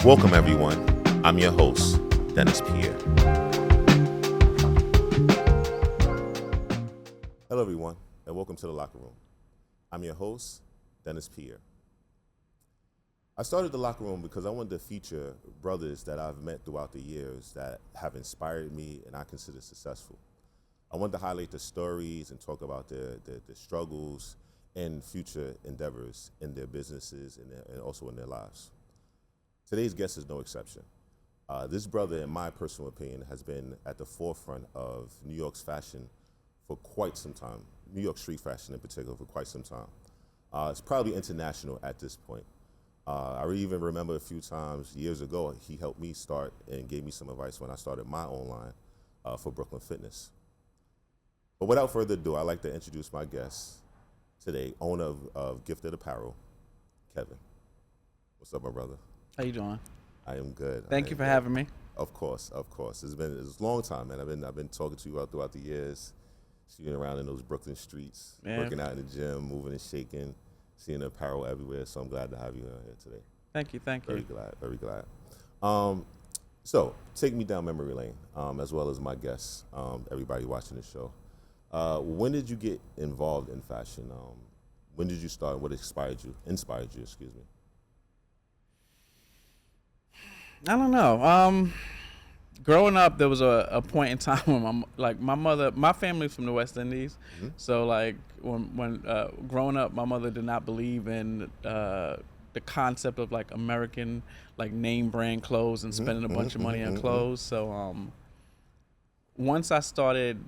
Welcome, everyone. I'm your host, Dennis Pierre. Hello, everyone, and welcome to the Locker Room. I'm your host, Dennis Pierre. I started the Locker Room because I wanted to feature brothers that I've met throughout the years that have inspired me and I consider successful. I wanted to highlight the stories and talk about the struggles and future endeavors in their businesses and also in their lives. Today's guest is no exception. This brother, in my personal opinion, has been at the forefront of New York's fashion for quite some time, New York street fashion in particular for quite some time. It's probably international at this point. I even remember a few times years ago, he helped me start and gave me some advice when I started my own line for Brooklyn Fitness. But without further ado, I'd like to introduce my guest today, owner of Gifted Apparel, Kevin. What's up, my brother? How you doing? I am good. Thank you for having me. Of course. It's a long time, man. I've been talking to you throughout the years, seeing around in those Brooklyn streets, working out in the gym, moving and shaking, seeing apparel everywhere. So I'm glad to have you here today. Thank you. Very glad. So take me down memory lane, as well as my guests, everybody watching the show. When did you get involved in fashion? When did you start? What inspired you? Excuse me. I don't know. Growing up, there was a point in time when my family's from the West Indies, so like when growing up, my mother did not believe in the concept of like American like name brand clothes and spending a bunch of money on clothes. So once I started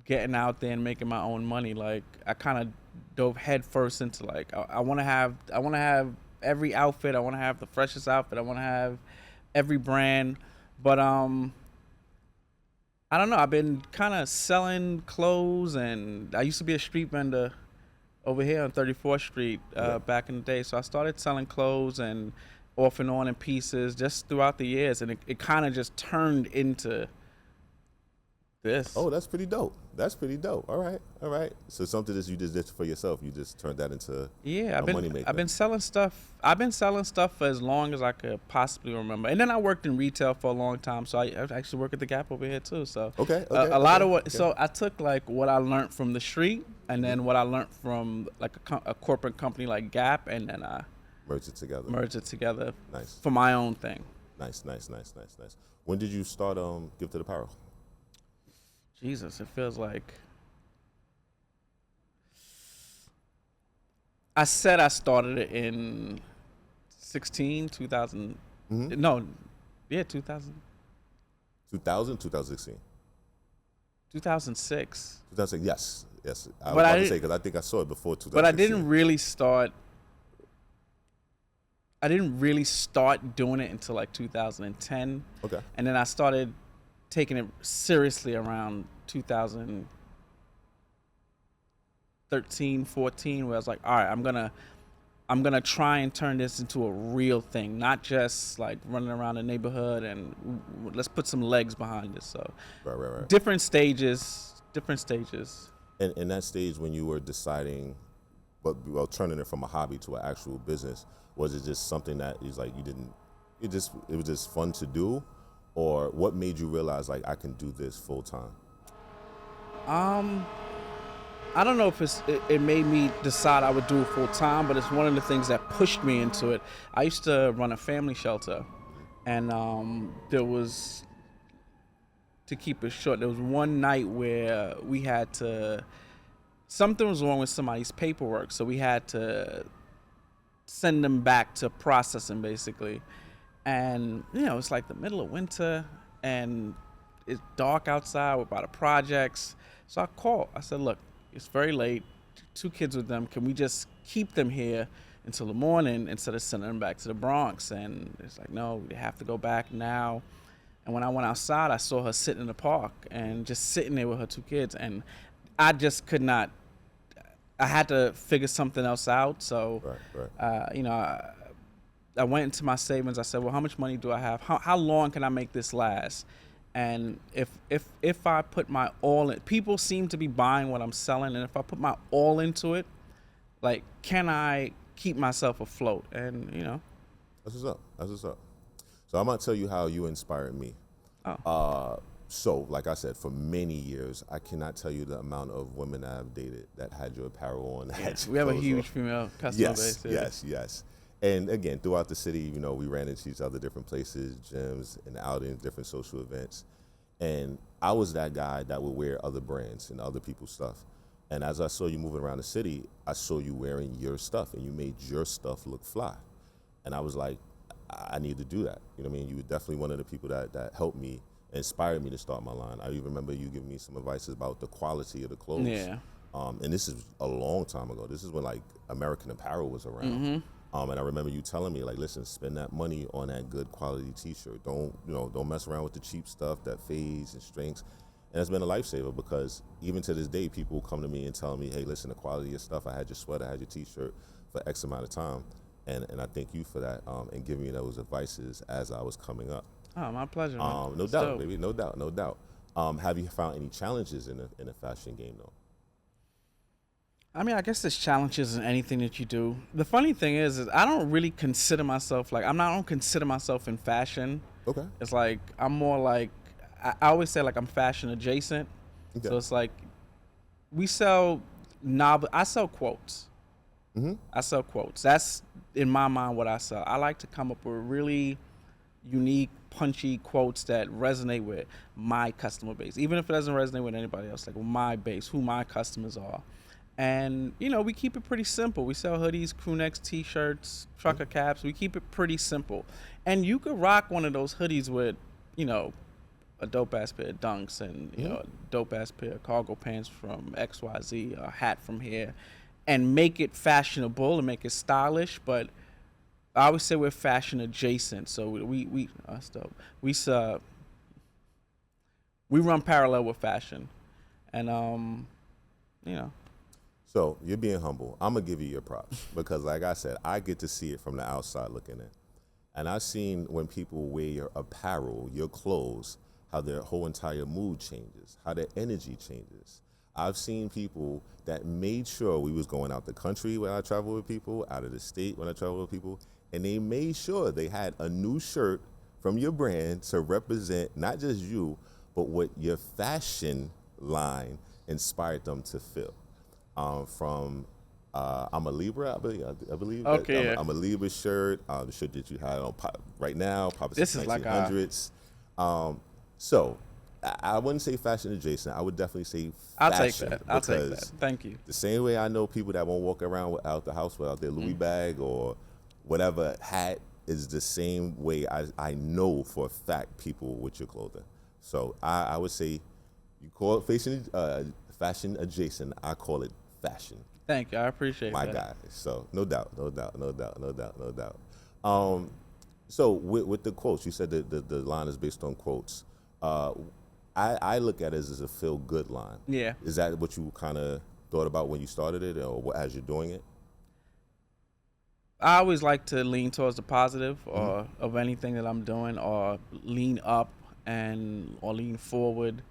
getting out there and making my own money, like I kind of dove head first into like I want to have every outfit. I want to have the freshest outfit. I want to have every brand. But I don't know. I've been kind of selling clothes, and I used to be a street vendor over here on 34th Street back in the day. So I started selling clothes and off and on in pieces just throughout the years, and it kind of just turned into this. Oh, that's pretty dope. All right. So something that you just did for yourself, you just turned that into money maker. I've been selling stuff for as long as I could possibly remember. And then I worked in retail for a long time, so I actually work at the Gap over here too. So So I took like what I learned from the street, and then what I learned from like a corporate company like Gap, and then I merged it together. Nice. For my own thing. Nice. When did you start Gifted Apparel? Jesus, it feels like I said I started it in 2000. 2000? No, yeah, 2000. 2016. 2006. 2006, yes. I was about to say, because I think I saw it before 2016. But I didn't really start doing it until like 2010. Okay. And then I started taking it seriously around 2013, 14, where I was like, all right, I'm gonna try and turn this into a real thing, not just like running around the neighborhood, and let's put some legs behind this. So right. Different stages. And in that stage when you were deciding, turning it from a hobby to an actual business, was it just something that is like it was just fun to do? Or what made you realize, like, I can do this full time? I don't know if it made me decide I would do it full time, but it's one of the things that pushed me into it. I used to run a family shelter, and there was, to keep it short, there was one night where we had to, something was wrong with somebody's paperwork, so we had to send them back to processing, basically. And, it's like the middle of winter, and it's dark outside. We're by the projects. So I called. I said, look, it's very late. 2 kids with them. Can we just keep them here until the morning instead of sending them back to the Bronx? And it's like, no, they have to go back now. And when I went outside, I saw her sitting in the park and just sitting there with her 2 kids. And I just could not. I had to figure something else out. So, right. I went into my savings. I said, well, how much money do I have? How long can I make this last? And if I put my all in, people seem to be buying what I'm selling. And if I put my all into it, like, can I keep myself afloat? And, That's what's up. So I'm gonna tell you how you inspired me. Oh, So, like I said, for many years, I cannot tell you the amount of women I've dated that had your apparel on, that yeah. had your We have a clothes huge on. female customer Yes, base. Yeah. yes, yes. And again, throughout the city, we ran into each other different places, gyms and outings, different social events. And I was that guy that would wear other brands and other people's stuff. And as I saw you moving around the city, I saw you wearing your stuff and you made your stuff look fly. And I was like, I need to do that. You know what I mean? You were definitely one of the people that helped me, inspired me to start my line. I even remember you giving me some advice about the quality of the clothes. Yeah. And this is a long time ago. This is when like American Apparel was around. And I remember you telling me like, listen, spend that money on that good quality T-shirt. Don't mess around with the cheap stuff that fades and shrinks. And it's been a lifesaver because even to this day, people come to me and tell me, hey, listen, the quality of stuff, I had your sweater, I had your T-shirt for X amount of time. And I thank you for that and giving me those advices as I was coming up. Oh, my pleasure. Man. No It's doubt, dope. baby, no doubt, no doubt. Have you found any challenges in the fashion game though? I mean, I guess there's challenges in anything that you do. The funny thing is I don't really consider myself like I don't consider myself in fashion. Okay. It's like I'm more like I always say like I'm fashion adjacent. Okay. So it's like we sell novel. I sell quotes. Mm-hmm. I sell quotes. That's in my mind what I sell. I like to come up with really unique, punchy quotes that resonate with my customer base, even if it doesn't resonate with anybody else. Like with my base, who my customers are. And we keep it pretty simple. We sell hoodies, crew necks, t-shirts, trucker caps. We keep it pretty simple. And you could rock one of those hoodies with, a dope ass pair of dunks and a dope ass pair of cargo pants from XYZ, a hat from here, and make it fashionable and make it stylish. But I always say we're fashion adjacent. So we us dope. We run parallel with fashion, and So you're being humble. I'm gonna give you your props because, like I said, I get to see it from the outside looking in, and I've seen when people wear your apparel, your clothes, how their whole entire mood changes, how their energy changes. I've seen people that made sure we was going out the country when I travel with people, out of the state when I travel with people, and they made sure they had a new shirt from your brand to represent not just you, but what your fashion line inspired them to feel. I'm a Libra, I believe. Okay, yeah. I'm a Libra shirt, the shirt that you had on right now, probably This since is like 1900s. So I wouldn't say fashion adjacent. I would definitely say I'll take fashion. that. I'll take that. because Thank you. the same way I know people that won't walk around out the house without their Louis bag or whatever hat is the same way I know for a fact people with your clothing. So I would say you call it fashion adjacent. I call it fashion. Thank you. I appreciate My that. guy. So no doubt. So with the quotes, you said that the line is based on quotes. I look at it as a feel good line. Yeah. Is that what you kind of thought about when you started it, or as you're doing it? I always like to lean towards the positive or of anything that I'm doing, or lean up or lean forward.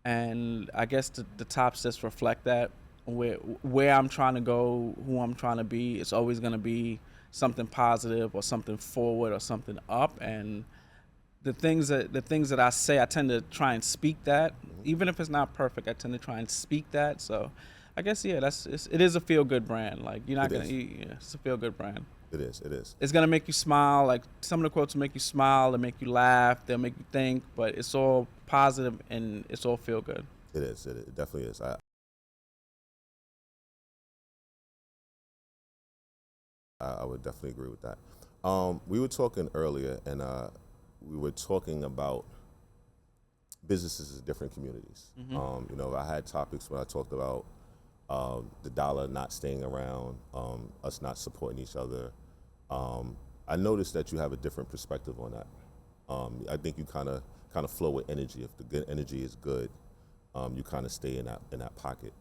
And I guess the tops just reflect that. Where I'm trying to go, who I'm trying to be, it's always going to be something positive or something forward or something up. And the things that I say, I tend to try and speak that, even if it's not perfect. I tend to try and speak that. So, I guess it is a feel good brand. Like you're not it's a feel good brand. It is. It's gonna make you smile. Like some of the quotes will make you smile, they'll make you laugh, they'll make you think. But it's all positive and it's all feel good. It is. It definitely is. I would definitely agree with that. We were talking earlier, and we were talking about businesses in different communities. I had topics when I talked about the dollar not staying around, us not supporting each other. I noticed that you have a different perspective on that. I think you kind of flow with energy. If the good energy is good, you kind of stay in that pocket.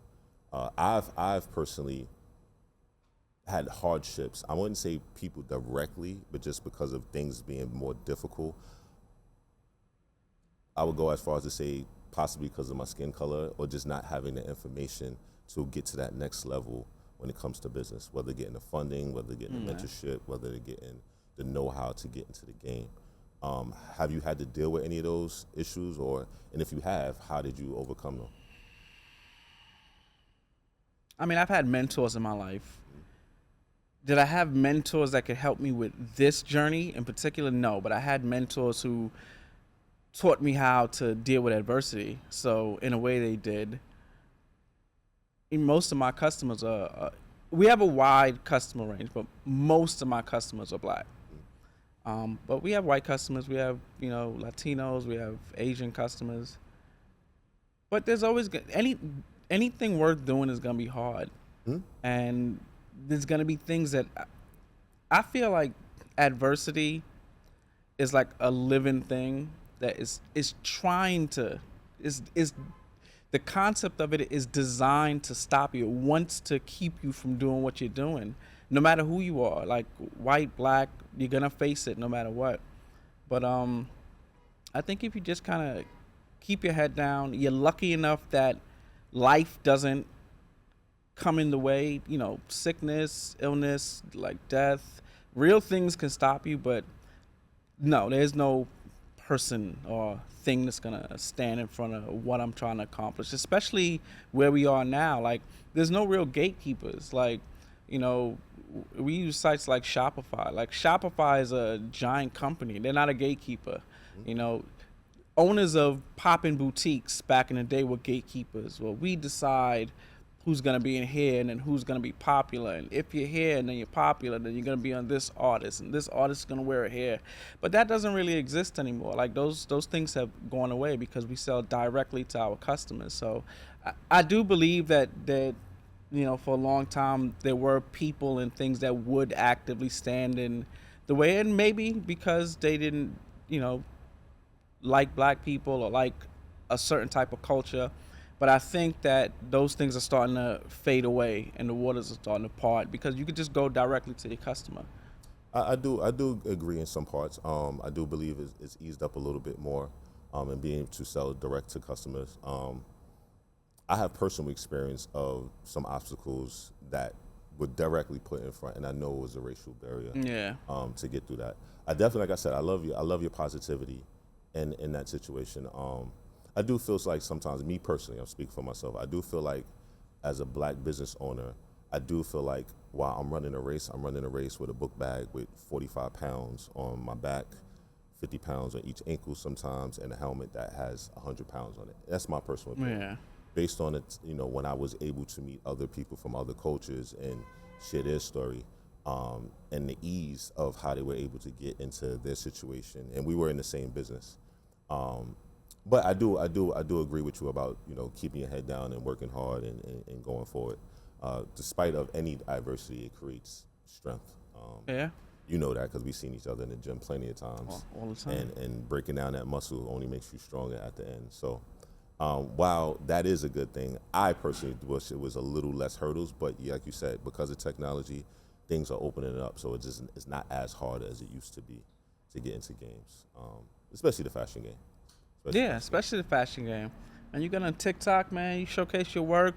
I've personally had hardships. I wouldn't say people directly, but just because of things being more difficult. I would go as far as to say possibly because of my skin color or just not having the information to get to that next level when it comes to business, whether getting the funding, whether getting the mentorship, whether they're getting the know-how to get into the game. Have you had to deal with any of those issues, and if you have, how did you overcome them? I mean, I've had mentors in my life. Did I have mentors that could help me with this journey in particular? No, but I had mentors who taught me how to deal with adversity. So in a way, they did. Most of my customers we have a wide customer range, but most of my customers are black. But we have white customers, we have Latinos, we have Asian customers. But there's always anything worth doing is gonna be hard, and there's gonna be things that I feel like adversity is like a living thing that is trying to is the concept of it is designed to stop you. It wants to keep you from doing what you're doing, no matter who you are, like white, black. You're gonna face it no matter what. But I think if you just kind of keep your head down, you're lucky enough that life doesn't come in the way. Sickness, illness, like death, real things can stop you, but no, there's no person or thing that's gonna stand in front of what I'm trying to accomplish, especially where we are now. Like, there's no real gatekeepers. Like, we use sites like Shopify. Like, Shopify is a giant company. They're not a gatekeeper. Owners of pop-in boutiques back in the day were gatekeepers. Well, we decide who's going to be in here and then who's going to be popular. And if you're here and then you're popular, then you're going to be on this artist, and this artist is going to wear it here. But that doesn't really exist anymore. Like, those things have gone away because we sell directly to our customers. So I do believe that for a long time there were people and things that would actively stand in the way, and maybe because they didn't like black people or like a certain type of culture. But I think that those things are starting to fade away and the waters are starting to part because you could just go directly to your customer. I do agree in some parts. I do believe it's eased up a little bit more, and being able to sell direct to customers. I have personal experience of some obstacles that were directly put in front, and I know it was a racial barrier. Yeah. To get through that, I definitely, like I said, I love you. I love your positivity, in that situation. I do feel like sometimes, me personally, I'm speaking for myself, I do feel like as a black business owner, I do feel like while I'm running a race with a book bag with 45 pounds on my back, 50 pounds on each ankle sometimes, and a helmet that has 100 pounds on it. That's my personal opinion. Yeah. Based on it, when I was able to meet other people from other cultures and share their story, and the ease of how they were able to get into their situation, and we were in the same business. But I do agree with you about keeping your head down and working hard and going forward. Despite of any adversity, it creates strength. Yeah. You know that because we've seen each other in the gym plenty of times. All the time. And breaking down that muscle only makes you stronger at the end. So while that is a good thing, I personally wish it was a little less hurdles. But like you said, because of technology, things are opening up. So it's not as hard as it used to be to get into games, especially the fashion game. Especially the fashion game. And you get on TikTok, man, you showcase your work.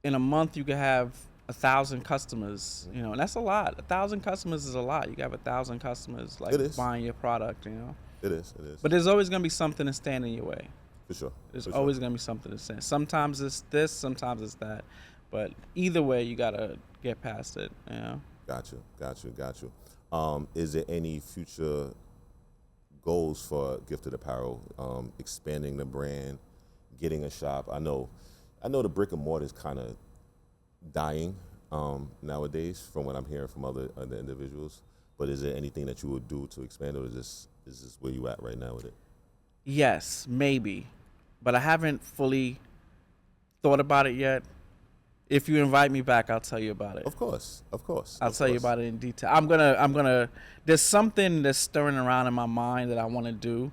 In a month, you can have 1,000 customers, and that's a lot. 1,000 customers is a lot. You can have 1,000 customers buying your product, It is. But there's always going to be something to stand in your way. For sure. There's always going to be something to stand. Sometimes it's this, sometimes it's that. But either way, you got to get past it, Got you. Is there any future goals for Gifted Apparel, expanding the brand, getting a shop? I know the brick and mortar is kind of dying nowadays from what I'm hearing from other individuals, but is there anything that you would do to expand it, or is this where you at right now with it? Yes, maybe, but I haven't fully thought about it yet. If you invite me back, I'll tell you about it. Of course. I'll tell you about it in detail. I'm gonna. There's something that's stirring around in my mind that I want to do,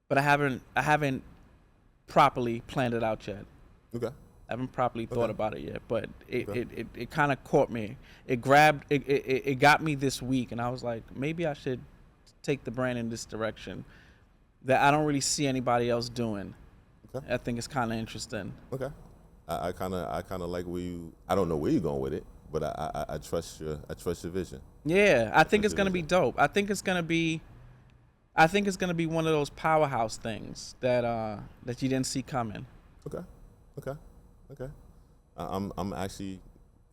but I haven't properly planned it out yet. Okay. I haven't properly thought about it yet, but it kind of caught me. It got me this week, and I was like, maybe I should take the brand in this direction that I don't really see anybody else doing. Okay. I think it's kind of interesting. Okay. I kind of like where you. I don't know where you're going with it, but I trust your vision. Yeah, I think trust it's your gonna be vision. dope. I think it's gonna be one of those powerhouse things that you didn't see coming. Okay, okay, okay. I'm actually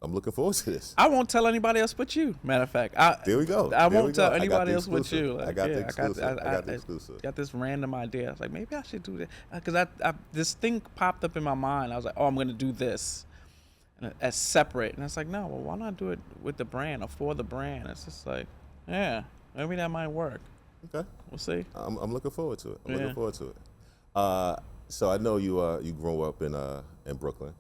I'm looking forward to this. I won't tell anybody else but you. Matter of fact, There we go. I There we won't tell go. I got anybody the else but exclusive. you. Like, I got the yeah, exclusive. I got the I exclusive. got this random idea. I was like, maybe I should do that because this thing popped up in my mind. I was like, oh, I'm gonna do this as separate, and it's like, no, well, why not do it with the brand or for the brand? It's just like, yeah, maybe that might work. Okay. We'll see. I'm looking forward to it. I'm Yeah. looking forward to it. So I know you grew up in Brooklyn.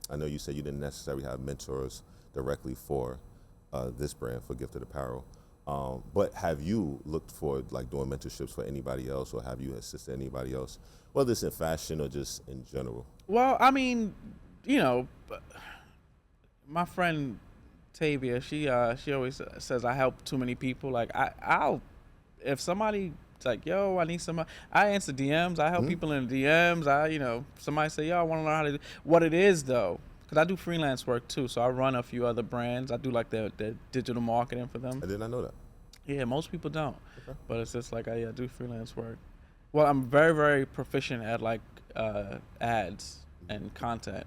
I know you said you didn't necessarily have mentors directly for this brand for Gifted Apparel. But have you looked for like doing mentorships for anybody else, or have you assisted anybody else, whether it's in fashion or just in general? Well, I mean, you know, my friend Tavia, she always says I help too many people. Like I'll if somebody's like, yo, I need some, I answer DMs. I help people in the DMs. Somebody say, yo, I want to learn how to do what it is though, because I do freelance work too. So I run a few other brands. I do like the digital marketing for them. I did not know that. Yeah, most people don't, Okay. but it's just like I do freelance work. Well, I'm very, very proficient at like ads and content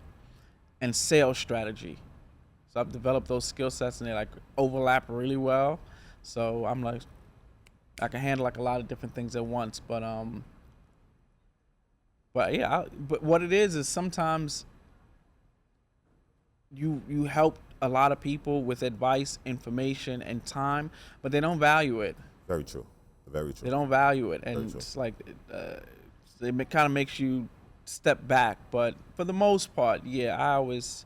and sales strategy. So I've developed those skill sets and they like overlap really well. So I'm like, I can handle like a lot of different things at once. But yeah, but what it is sometimes you help a lot of people with advice, information, and time, but they don't value it. Very true. Very true. They don't value it, and Very true. it's like it kind of makes you step back. But for the most part, yeah, I always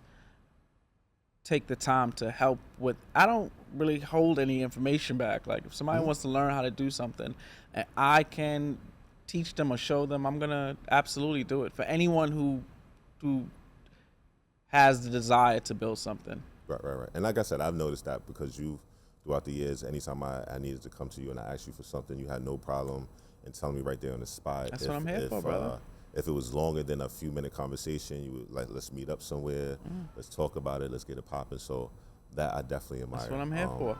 take the time to help with. I don't really hold any information back. Like if somebody wants to learn how to do something, and I can teach them or show them, I'm gonna absolutely do it for anyone who has the desire to build something. Right. And like I said, I've noticed that because you, throughout the years, anytime I needed to come to you and I asked you for something, you had no problem in telling me right there on the spot. That's what I'm here for, brother. If it was longer than a few minute conversation, you would like, let's meet up somewhere, let's talk about it, let's get it popping. So that I definitely admire. That's what I'm here for.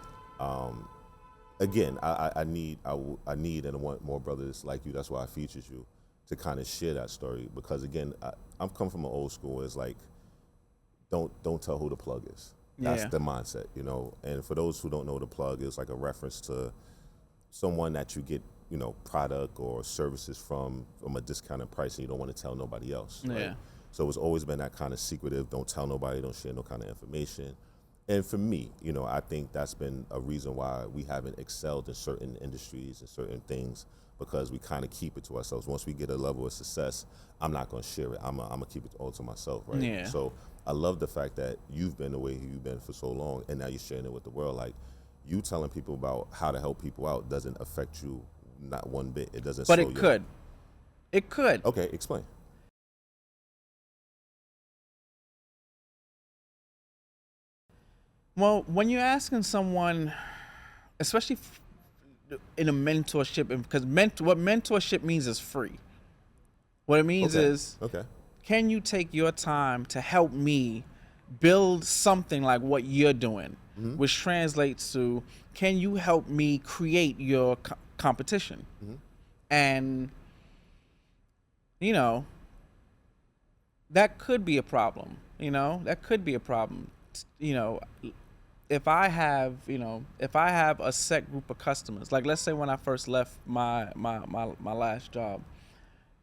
Again, I need and I want more brothers like you. That's why I featured you to kind of share that story, because again, I'm come from an old school. It's like, don't tell who the plug is. That's Yeah. the mindset, And for those who don't know, the plug is like a reference to someone that you get, product or services from a discounted price, and you don't want to tell nobody else. Right? Yeah. So it's always been that kind of secretive. Don't tell nobody. Don't share no kind of information. And for me, I think that's been a reason why we haven't excelled in certain industries and certain things, because we kind of keep it to ourselves. Once we get a level of success, I'm not going to share it. I'm going to keep it all to myself, right? Yeah. So I love the fact that you've been the way you've been for so long, and now you're sharing it with the world. Like, you telling people about how to help people out doesn't affect you not one bit. It doesn't. But slow it you could. down. It could. Okay, explain. Well, when you're asking someone, especially in a mentorship, because what mentorship means is free. What it means is, Okay. can you take your time to help me build something like what you're doing, which translates to, can you help me create your competition? And, that could be a problem. That could be a problem. If I have a set group of customers, like let's say when I first left my last job,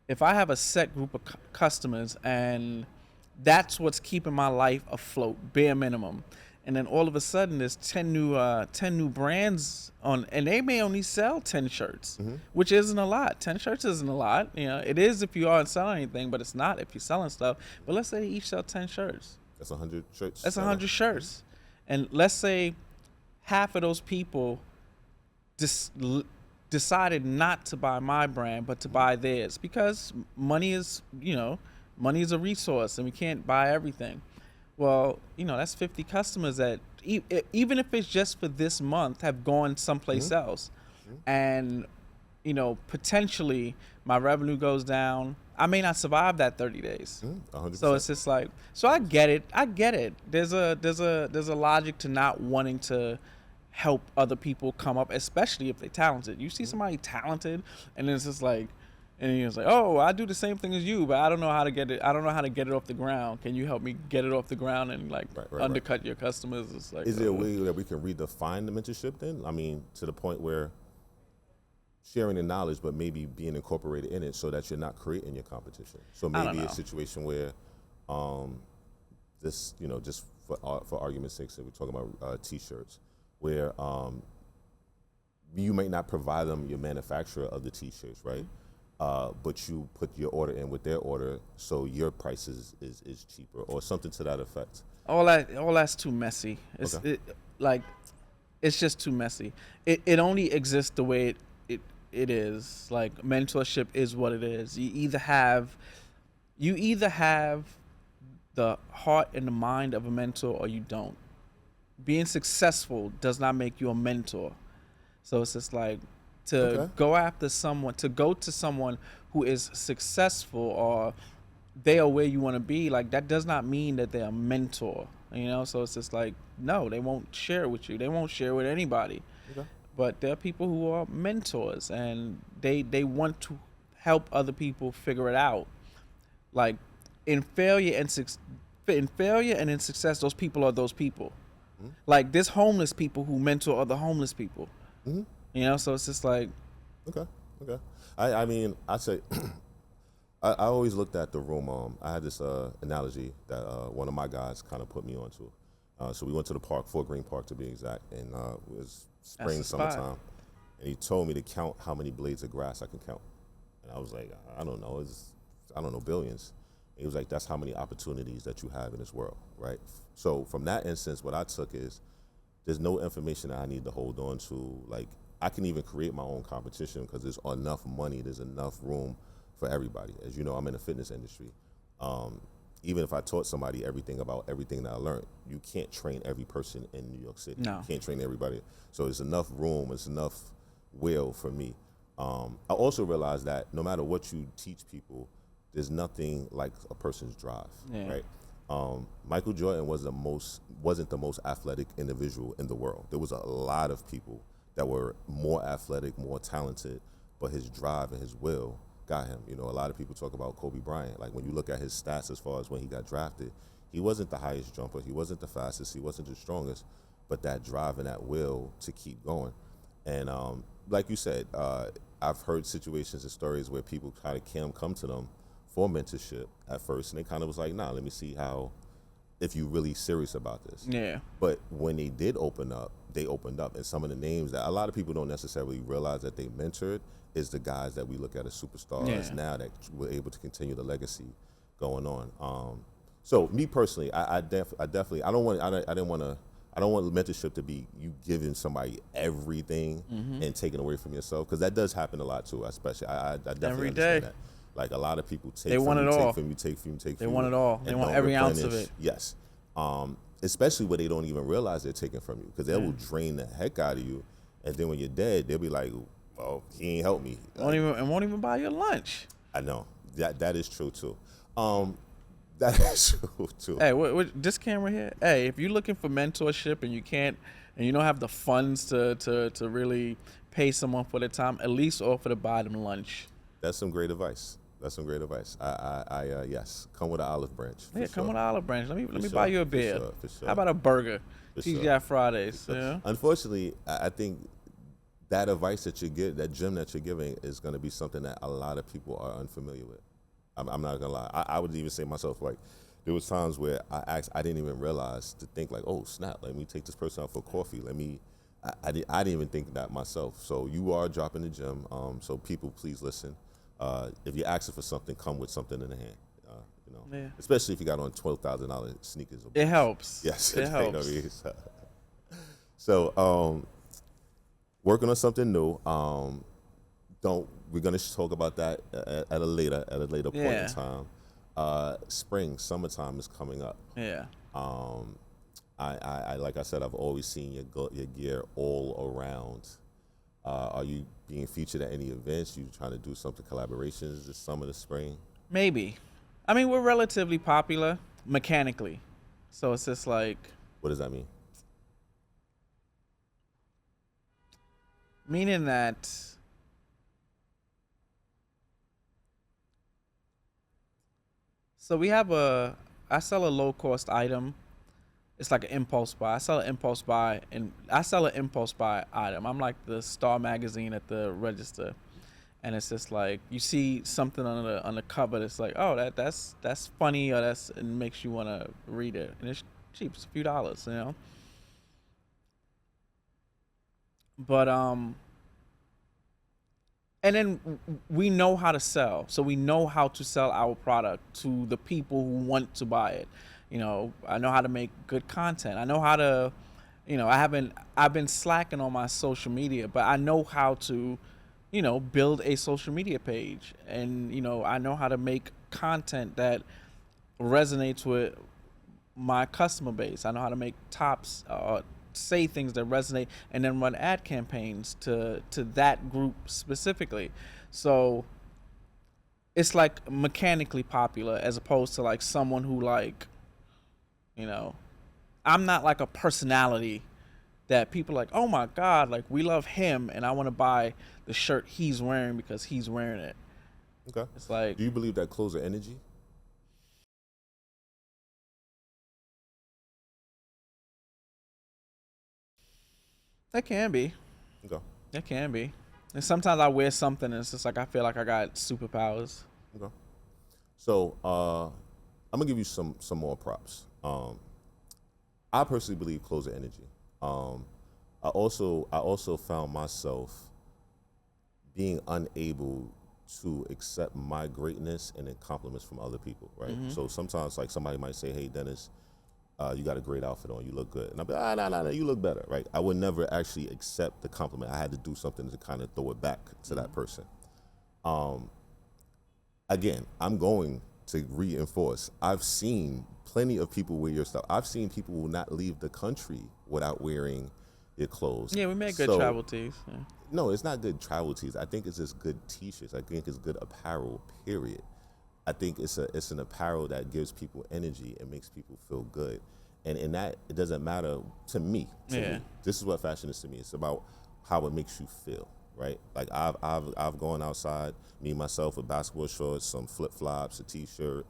if I have a set group of customers and that's what's keeping my life afloat, bare minimum, and then all of a sudden there's 10 new brands on, and they may only sell 10 shirts, which isn't a lot. 10 shirts isn't a lot. It is if you aren't selling anything, but it's not if you're selling stuff. But let's say they each sell 10 shirts. That's 100 shirts. That's 100 shirts. And let's say half of those people decided not to buy my brand, but to buy theirs, because money is a resource and we can't buy everything. Well, that's 50 customers that even if it's just for this month have gone someplace else. And, potentially my revenue goes down. I may not survive that 30 days. 100%. So it's just like, so I get it. I get it. There's a logic to not wanting to help other people come up, especially if they're talented. You see somebody talented, and then it's just like, and you're just like, oh, I do the same thing as you, but I don't know how to get it. I don't know how to get it off the ground. Can you help me get it off the ground and like undercut your customers? It's like, is there a way that we can redefine the mentorship then? I mean, to the point where sharing the knowledge, but maybe being incorporated in it so that you're not creating your competition. So maybe a situation where this, you know, just for argument's sake, so we're talking about T-shirts, where you might not provide them your manufacturer of the T-shirts, right? But you put your order in with their order, so your price is cheaper, or something to that effect. All that's too messy. It's it's just too messy. It only exists the way it is. Like, mentorship is what it is. You either have the heart and the mind of a mentor, or you don't. Being successful does not make you a mentor. So it's just like, to go after someone, to go to someone who is successful, or they are where you want to be, like, that does not mean that they're a mentor, you know? So it's just like, no, they won't share with you. They won't share with anybody. Okay. But there are people who are mentors, and they want to help other people figure it out. Like, in failure and in success, those people are those people. Mm-hmm. Like, there's homeless people who mentor other homeless people. Mm-hmm. You know, so it's just like, okay. I mean, I say, I always looked at the room. I had this analogy that one of my guys kind of put me onto. So we went to the park, Fort Greene Park to be exact, and it was spring, summertime, and he told me to count how many blades of grass I can count, and I was like, I don't know, billions. He was like, that's how many opportunities that you have in this world, right? So from that instance, what I took is, there's no information that I need to hold on to. Like, I can even create my own competition because there's enough money, there's enough room for everybody. As you know, I'm in the fitness industry. Even if I taught somebody everything about everything that I learned, you can't train every person in New York City. No. You can't train everybody. So there's enough room, there's enough will for me. I also realized that no matter what you teach people, there's nothing like a person's drive, right? Michael Jordan wasn't the most athletic individual in the world. There was a lot of people that were more athletic, more talented, but his drive and his will got him. You know, a lot of people talk about Kobe Bryant. Like, when you look at his stats as far as when he got drafted, he wasn't the highest jumper, he wasn't the fastest, he wasn't the strongest, but that drive and that will to keep going. And like you said, I've heard situations and stories where people kind of come to them for mentorship at first, and they kind of was like, nah, let me see if you're really serious about this. Yeah. But when they did open up, they opened up, and some of the names that a lot of people don't necessarily realize that they mentored is the guys that we look at as superstars now that were able to continue the legacy going on. So me personally, I definitely I don't want mentorship to be you giving somebody everything and taking away from yourself, because that does happen a lot too. Especially I definitely every understand day. that. Like, a lot of people take they from want you, it all. take from you, take from you, take from you. They want it all. They want every ounce of it. Yes. Especially when they don't even realize they're taking from you, because they will drain the heck out of you, and then when you're dead, they'll be like, well, he ain't helped me. Won't even buy your lunch. I know. That is true too. That is true too. Hey, this camera here. Hey, if you're looking for mentorship and you don't have the funds to really pay someone for their time, at least offer to buy them lunch. That's some great advice. I yes, come with an olive branch. Yeah, come with an olive branch. Let me sure, buy you a beer. For sure. How about a burger? For TGI sure. Fridays. Sure. Yeah. Unfortunately, I think that advice that you give, that gem that you're giving, is going to be something that a lot of people are unfamiliar with. I'm not gonna lie. I would even say myself, like, there was times where I didn't even realize to think like, oh snap, let me take this person out for coffee. I didn't even think that myself. So you are dropping the gem. So people, please listen. If you're asking for something, come with something in the hand. Especially if you got on $12,000 sneakers. It helps. Yes, it helps. So, working on something new. We're gonna talk about that at a later point in time. Summertime is coming up. Yeah. I like I said, I've always seen your gear all around. Are you being featured at any events? You trying to do something, collaborations this summer, this spring? Maybe. I mean, we're relatively popular mechanically, so it's just like What does that mean? meaning that. So we have a. I sell a low cost item. It's like an impulse buy. I sell an impulse buy, and I sell an impulse buy item. I'm like the Star magazine at the register, and it's just like you see something on the cover that's like, oh, that's funny, or that's it makes you want to read it, and it's cheap, it's a few dollars, you know. But and then we know how to sell, so we know how to sell our product to the people who want to buy it. You know, I know how to make good content. I know how to, you know, I've been slacking on my social media, but I know how to, you know, build a social media page, and you know, I know how to make content that resonates with my customer base. I know how to make tops, say things that resonate, and then run ad campaigns to that group specifically. So it's like mechanically popular as opposed to like someone who like, you know, I'm not like a personality that people are like, oh my god, like we love him, and I want to buy the shirt he's wearing because he's wearing it. Okay. It's like Do you believe that closer energy? that can be. Okay. That can be. And sometimes I wear something and it's just like I feel like I got superpowers. Okay. So I'm gonna give you some more props. I personally believe closer energy. Um, I also found myself being unable to accept my greatness and then compliments from other people, right? So sometimes like somebody might say, "Hey, Dennis, you got a great outfit on. You look good," and I'll be, no, you look better, right? I would never actually accept the compliment. I had to do something to kind of throw it back to that person. Um, Again, I'm going to reinforce. I've seen plenty of people wear your stuff. I've seen people who will not leave the country without wearing your clothes. Yeah, we make good So, travel tees. Yeah. no, it's not good travel tees. I think it's just good t-shirts. I think it's good apparel, period. I think it's an apparel that gives people energy and makes people feel good. And in that, it doesn't matter to me. Yeah. This is what fashion is to me. It's about how it makes you feel, right? Like I've gone outside, me myself with basketball shorts, some flip flops, a t-shirt,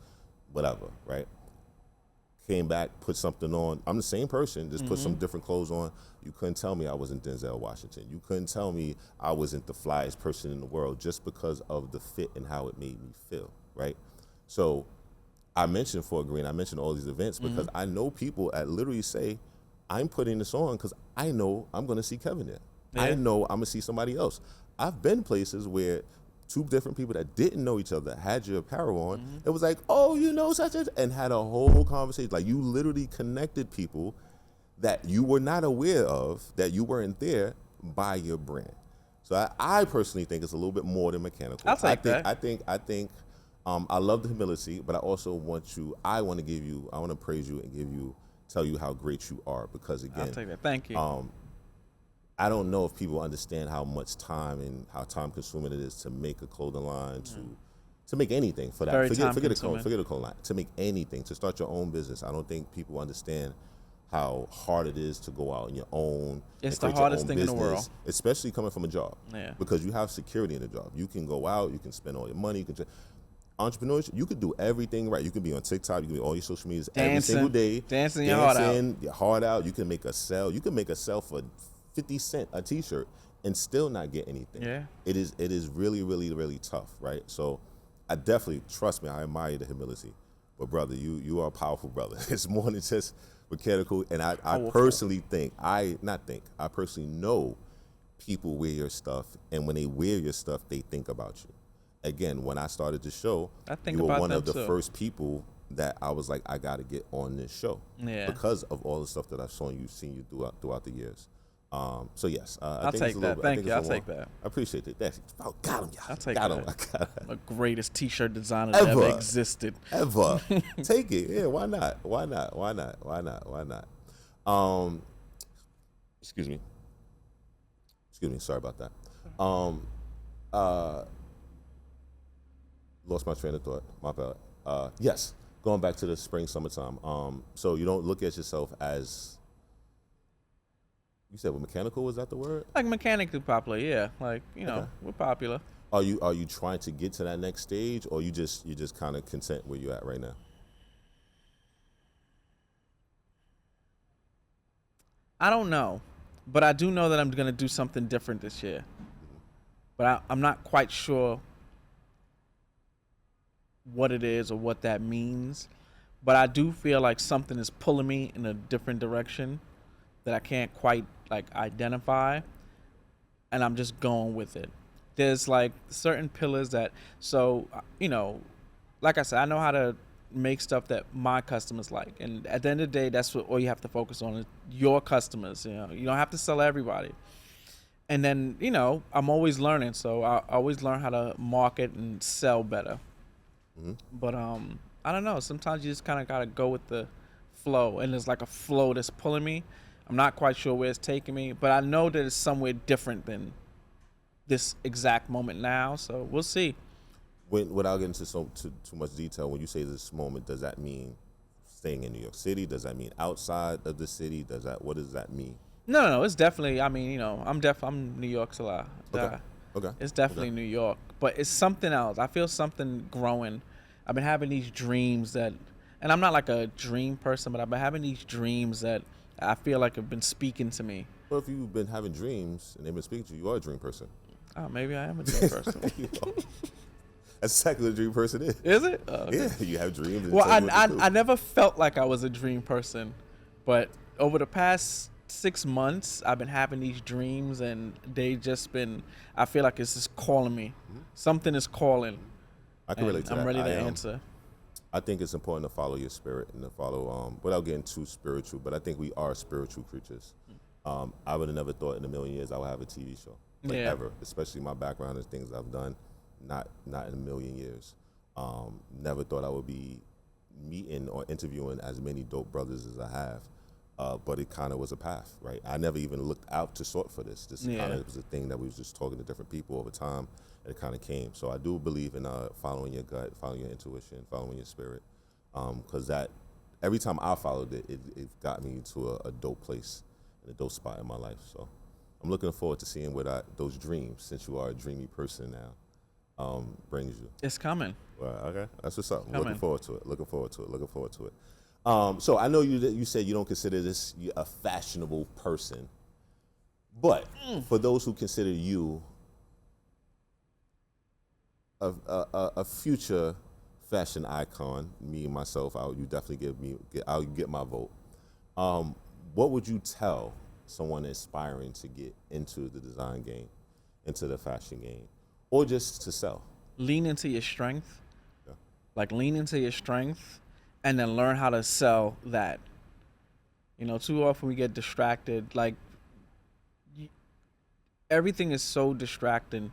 whatever, right? Came back, put something on. I'm the same person, just put some different clothes on. You couldn't tell me I wasn't Denzel Washington. You couldn't tell me I wasn't the flyest person in the world just because of the fit and how it made me feel, right? So I mentioned Fort Greene, I mentioned all these events because I know people that literally say, I'm putting this on because I know I'm going to see Kevin there. I Yeah. know I'm going to see somebody else. I've been places where two different people that didn't know each other had your apparel on. It was like, oh, you know, such and had a whole conversation. Like you literally connected people that you were not aware of, that you weren't there by your brand. So I personally think it's a little bit more than mechanical. I'll take that. I love the humility, but I also I want to praise you and tell you how great you are because I'll again, take that. Thank you. I don't know if people understand how much time and how time consuming it is to make a clothing line, to make anything for that. Very Forget time-consuming. forget a clothing line. To make anything, to start your own business. I don't think people understand how hard it is to go out on your own. It's and the create hardest your own thing in the business, world. especially coming from a job. Yeah. Because you have security in a job. You can go out, you can spend all your money, entrepreneurship, you could do everything right. You can be on TikTok, you can be on all your social medias every Dancing. single day. Dancing your heart out. Your heart out. You can make a sell. You can make a sell for 50 cents a t-shirt and still not get anything. Yeah. It is really, really, really tough, right? So I definitely, trust me, I admire the humility. But brother, you are a powerful brother. It's more than just mechanical. And I personally I personally know people wear your stuff, and when they wear your stuff, they think about you. Again, when I started the show, I think you were about one of them the too. first people that I was like, I got to get on this show Yeah. because of all the stuff that I've seen you throughout the years. So yes, I I'll think take it's a that. little, I Thank think you. it's a I'll little take more. that. I appreciate it. Got him, y'all. I'll take got him. that. I got him. The greatest t-shirt designer that ever existed. Ever. Take it. Yeah, why not? Why not? Why not? Why not? Why not? Um, excuse me. Sorry about that. Um, uh, Lost my train of thought. My bad. Yes, going back to the spring, summertime. So you don't look at yourself as you said. Well, mechanical was that the word? Like mechanically popular, yeah. Like Okay. we're popular. Are you trying to get to that next stage, or you just kind of content where you're at right now? I don't know, but I do know that I'm gonna do something different this year. But I'm not quite sure what it is or what that means. But I do feel like something is pulling me in a different direction that I can't quite like identify, and I'm just going with it. There's like certain pillars that, so like I said, I know how to make stuff that my customers like, and at the end of the day, that's what all you have to focus on is your customers. You don't have to sell everybody. And then I'm always learning, so I always learn how to market and sell better. Hmm. But I don't know. Sometimes you just kind of gotta go with the flow, and there's like a flow that's pulling me. I'm not quite sure where it's taking me, but I know that it's somewhere different than this exact moment now. So we'll see. Without getting into too much detail, when you say this moment, does that mean staying in New York City? Does that mean outside of the city? What does that mean? No. It's definitely. I mean, I'm New York, so Okay. Okay. it's definitely Okay. New York, but it's something else. I feel something growing. I've been having these dreams that, and I'm not like a dream person, but I've been having these dreams that I feel like have been speaking to me. Well, if you've been having dreams and they've been speaking to you, you are a dream person. Oh, maybe I am a dream person. You know? That's exactly what a dream person is. Is it? Oh, okay. Yeah, you have dreams. And Well, tell you what to do. I never felt like I was a dream person, but over the past 6 months, I've been having these dreams, and they just been. I feel like it's just calling me. Something is calling, I can and relate to I'm that. ready to answer. I think it's important to follow your spirit and to follow, without getting too spiritual, but I think we are spiritual creatures. I would have never thought in a million years I would have a TV show, like Yeah. ever, especially my background and things I've done, not in a million years. Never thought I would be meeting or interviewing as many dope brothers as I have. But it kind of was a path, right? I never even looked out to sort for this. This Yeah. kind of was a thing that we was just talking to different people over time, and it kind of came. So I do believe in following your gut, following your intuition, following your spirit, because that every time I followed it, it got me to a dope place and a dope spot in my life. So I'm looking forward to seeing what those dreams, since you are a dreamy person now, brings you. It's coming. Well, okay, that's what's up. I'm Coming. looking forward to it. Looking forward to it. Looking forward to it. So I know you said you don't consider this a fashionable person, but for those who consider you a future fashion icon, me and myself, you definitely I'll get my vote. What would you tell someone aspiring to get into the design game, into the fashion game, or just to sell? Lean into your strength. Yeah. Like lean into your strength, and then learn how to sell that. Too often we get distracted. Like everything is so distracting,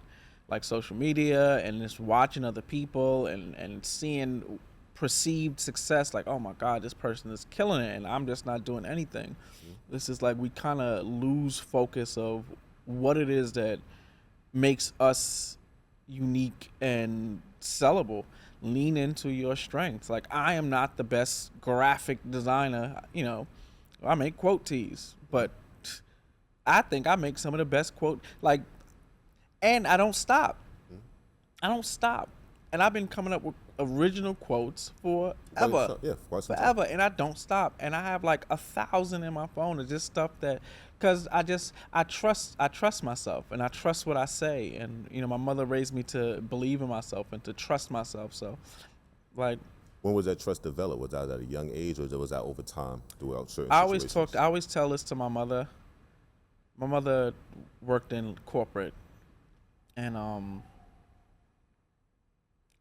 like social media and just watching other people and seeing perceived success. Like, oh my God, this person is killing it, and I'm just not doing anything. This is like we kind of lose focus of what it is that makes us unique and sellable. Lean into your strengths. Like I am not the best graphic designer. I make quote tees, but I think I make some of the best quote. Like, and I don't stop. I don't stop. And I've been coming up with original quotes forever. Yeah, for quite some time. Forever, and I don't stop. And I have like 1,000 in my phone of just stuff that, because I trust myself, and I trust what I say. And my mother raised me to believe in myself and to trust myself. So, like, When was that trust developed? Was that at a young age, or was that over time throughout certain I situations? always tell this to my mother. My mother worked in corporate, and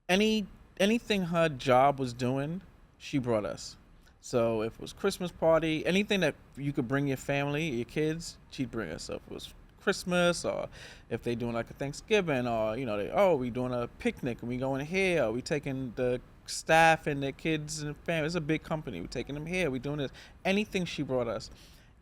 anything her job was doing, she brought us. So if it was Christmas party, anything that you could bring your family, your kids, she'd bring us. So if it was Christmas, or if they doing like a Thanksgiving, or we doing a picnic and we going here, or we taking the staff and their kids and family. It's a big company. We taking them here. We doing this. Anything she brought us.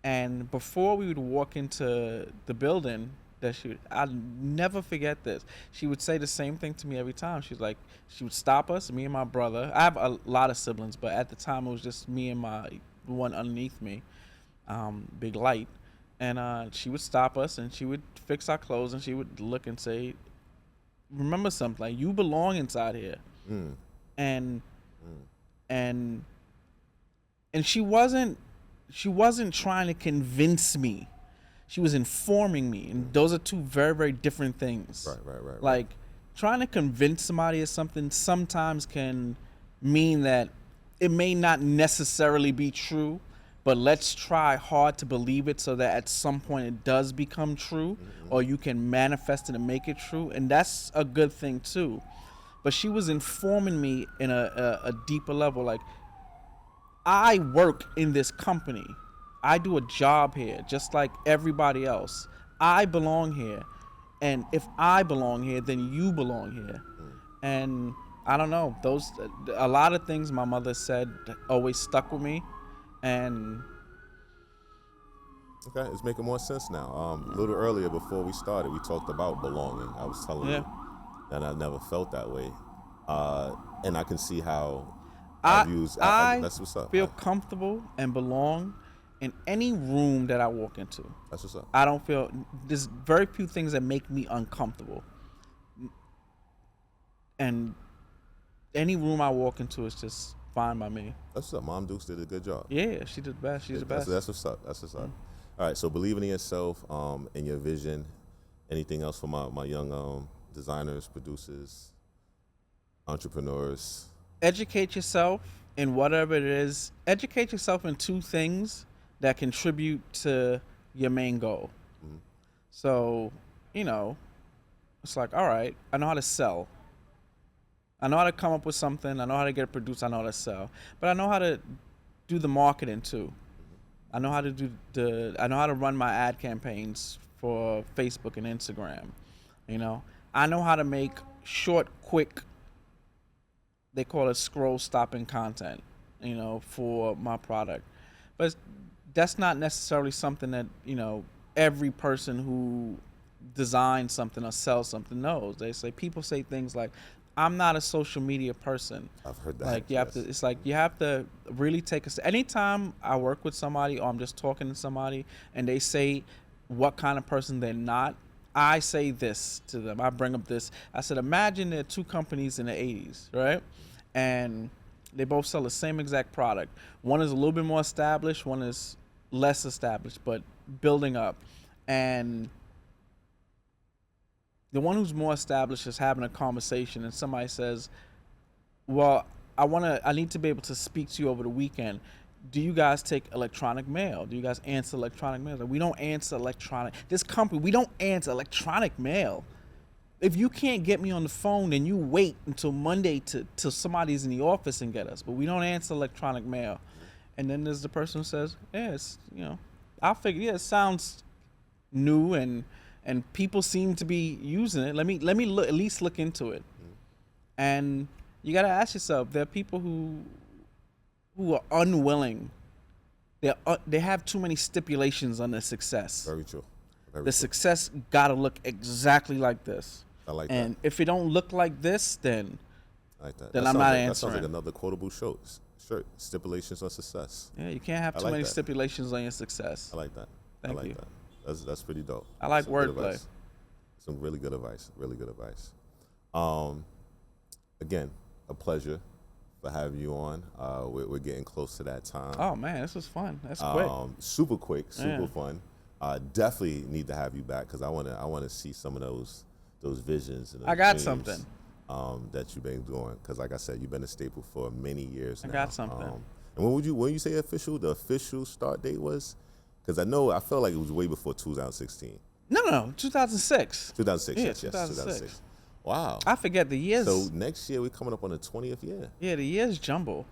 And before we would walk into the building that I'll never forget this. She would say the same thing to me every time. She's like, she would stop us, me and my brother. I have a lot of siblings, but at the time it was just me and my one underneath me, big light. And she would stop us and she would fix our clothes and she would look and say, remember something, like, you belong inside here. And and she wasn't trying to convince me. She was informing me, and those are two very, very different things. Right. Like, trying to convince somebody of something sometimes can mean that it may not necessarily be true, but let's try hard to believe it so that at some point it does become true, or you can manifest it and make it true, and that's a good thing too. But she was informing me in a deeper level, like, I work in this company. I do a job here just like everybody else. I belong here. And if I belong here, then you belong here. And I don't know, a lot of things my mother said always stuck with me. And okay, it's making more sense now. A little earlier before we started, we talked about belonging. I was telling you that I never felt that way. And I can see how that's what's up. Feel comfortable and belong in any room that I walk into. That's what's up. I don't feel, there's very few things that make me uncomfortable. And any room I walk into is just fine by me. That's what's up. Mom Dukes did a good job. Yeah, she did the best. She's the best. That's what's up. That's what's up. All right, so believing in yourself, in your vision. Anything else for my young designers, producers, entrepreneurs? Educate yourself in whatever it is. Educate yourself in two things that contribute to your main goal. So, it's like, all right, I know how to sell. I know how to come up with something. I know how to get it produced. I know how to sell. But I know how to do the marketing too. I know how to I know how to run my ad campaigns for Facebook and Instagram. I know how to make short, quick, they call it scroll stopping content, for my product. But that's not necessarily something that, every person who designs something or sells something knows. People say things like, I'm not a social media person. I've heard that. Like, you have to really take anytime I work with somebody or I'm just talking to somebody and they say what kind of person they're not, I say this to them. I bring up this. I said, imagine there are two companies in the 80s, right? And they both sell the same exact product. One is a little bit more established, one is less established, but building up. And the one who's more established is having a conversation, and somebody says, well, I need to be able to speak to you over the weekend. Do you guys take electronic mail? Do you guys answer electronic mail? Like, we don't answer electronic. This company, we don't answer electronic mail. If you can't get me on the phone, then you wait until Monday till somebody's in the office and get us. But we don't answer electronic mail. And then there's the person who says, yes, I'll figure, it sounds new and people seem to be using it. Let me at least look into it. And you got to ask yourself, there are people who are unwilling. They have too many stipulations on their success. Very true. The success got to look exactly like this. I like that. And if it don't look like this, then I like that. Then I'm not answering. That sounds like another quotable shirt. Stipulations on success. Yeah, you can't have too many stipulations on your success. I like that. Thank I like you. that. That's pretty dope. I like wordplay. Some really good advice. Really good advice. Again, a pleasure for having you on. We're getting close to that time. Oh man, this was fun. That's quick. Super quick, super fun. Definitely need to have you back because I wanna see some of those visions. And I got something that you've been doing because, like I said, you've been a staple for many years now. I got something. And when you say the official start date was? Because I felt like it was way before 2016. No, 2006. 2006, Yeah, yes, 2006. Wow. I forget the years. So next year we're coming up on the 20th year. Yeah, the years jumble.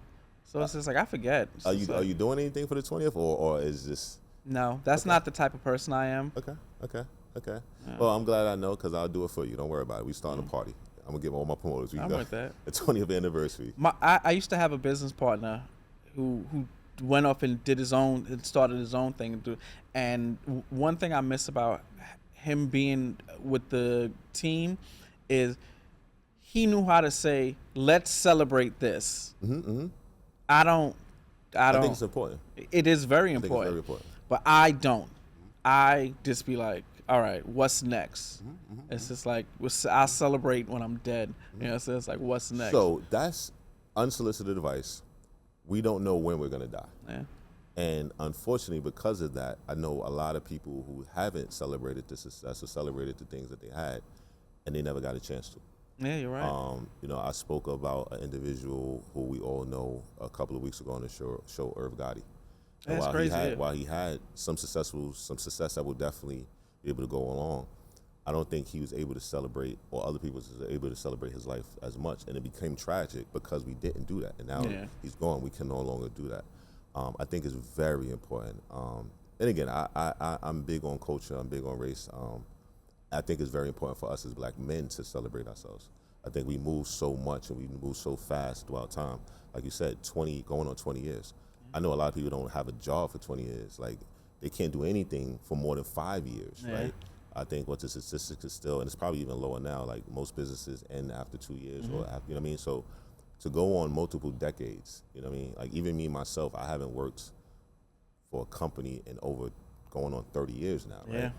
So it's just like I forget. Are you doing anything for the 20th or is this? No, that's not the type of person I am. Okay. Well, I'm glad I know because I'll do it for you. Don't worry about it. We starting a party. I'm gonna give all my promoters. I'm with that. The 20th anniversary. I used to have a business partner who went off and did his own and started his own thing. And one thing I miss about him being with the team is he knew how to say, "Let's celebrate this." I don't. I think it's important. It is very I think it's important. very important. But I don't. I just be like, all right, what's next? It's just like I'll celebrate when I'm dead. You know, so it's like, what's next? So that's unsolicited advice. We don't know when we're gonna die. Yeah. And unfortunately, because of that, I know a lot of people who haven't celebrated the success or celebrated the things that they had, and they never got a chance to. Yeah, you're right. You know, I spoke about an individual who we all know a couple of weeks ago on the show Irv Gotti. And That's crazy. while he had some success that will definitely be able to go along, I don't think he was able to celebrate, or other people was able to celebrate his life as much, and it became tragic because we didn't do that. And now he's gone, we can no longer do that. I think it's very important. And again, I'm big on culture, I'm big on race. I think it's very important for us as black men to celebrate ourselves. I think we move so much and we move so fast throughout time. Like you said, going on 20 years. I know a lot of people don't have a job for 20 years. Like, they can't do anything for more than 5 years, right? I think what the statistics is still, and it's probably even lower now, like most businesses end after 2 years or after, you know what I mean? So to go on multiple decades, you know what I mean? Like, even me, myself, I haven't worked for a company in over going on 30 years now, right? Yeah.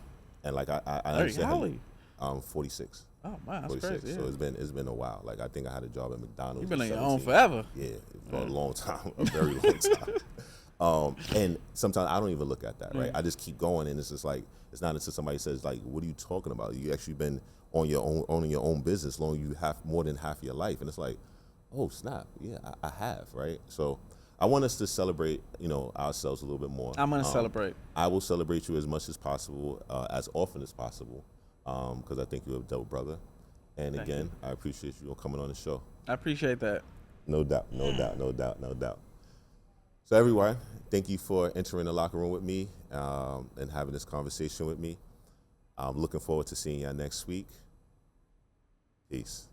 And like, I understand. How old are you? 46. Oh man, that's 46. crazy. So it's been a while. Like, I think I had a job at McDonald's. You've been at on your own 17. forever. Yeah, for a long time, a very long time. And sometimes I don't even look at that, right? I just keep going, and it's just like, it's not until somebody says, like, what are you talking about? You actually been on your own, owning your own business long you have more than half your life. And it's like, oh snap, yeah, I have, right? So I want us to celebrate, you know, ourselves a little bit more. I'm gonna celebrate. I will celebrate you as much as possible, as often as possible, because I think you're a dope brother. And Thank again, you. I appreciate you coming on the show. I appreciate that. No doubt, no doubt, no doubt, no doubt. So everyone, thank you for entering the locker room with me and having this conversation with me. I'm looking forward to seeing y'all next week. Peace.